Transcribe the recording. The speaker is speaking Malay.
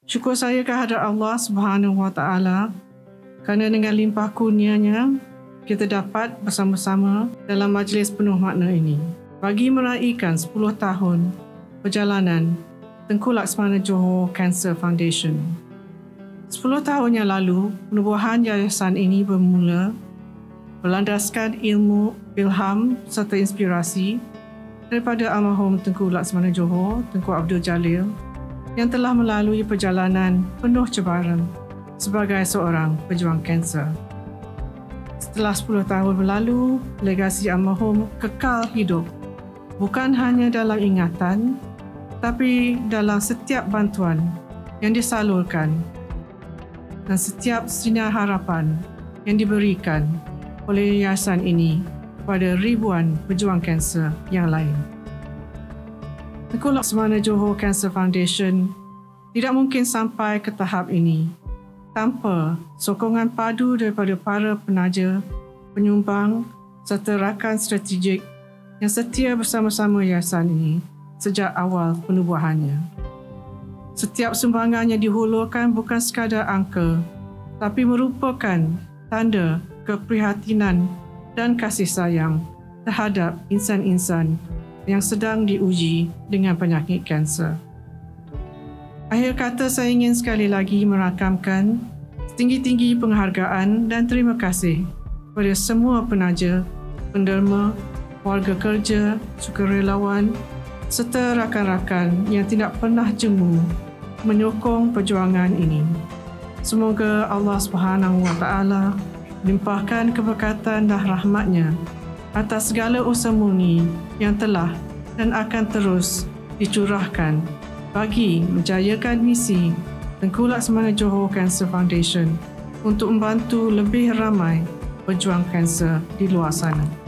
Syukur saya kehadrat Allah Subhanahu Wa Taala kerana dengan limpah kurnia-Nya kita dapat bersama-sama dalam majlis penuh makna ini bagi meraihkan 10 tahun perjalanan Tengku Laksmana Johor Cancer Foundation. 10 tahun yang lalu, penubuhan yayasan ini bermula berlandaskan ilmu, ilham serta inspirasi daripada almarhum Tengku Laksmana Johor, Tengku Abdul Jalil, yang telah melalui perjalanan penuh cabaran sebagai seorang pejuang kanser. Setelah 10 tahun berlalu, legasi almarhum kekal hidup, bukan hanya dalam ingatan, tapi dalam setiap bantuan yang disalurkan dan setiap sinar harapan yang diberikan oleh yayasan ini kepada ribuan pejuang kanser yang lain. Tengku Laksmana Johor Cancer Foundation tidak mungkin sampai ke tahap ini tanpa sokongan padu daripada para penaja, penyumbang serta rakan strategik yang setia bersama-sama yayasan ini sejak awal penubuhannya. Setiap sumbangan yang dihulurkan bukan sekadar angka, tapi merupakan tanda keprihatinan dan kasih sayang terhadap insan-insan yang sedang diuji dengan penyakit kanser. Akhir kata, saya ingin sekali lagi merakamkan setinggi-tinggi penghargaan dan terima kasih kepada semua penaja, penderma, warga kerja, sukarelawan serta rakan-rakan yang tidak pernah jemu menyokong perjuangan ini. Semoga Allah Subhanahu Wa Taala limpahkan keberkatan dan rahmat-Nya atas segala usaha murni yang telah dan akan terus dicurahkan bagi menjayakan misi Tengku Laksmana Johor Cancer Foundation untuk membantu lebih ramai pejuang kanser di luar sana.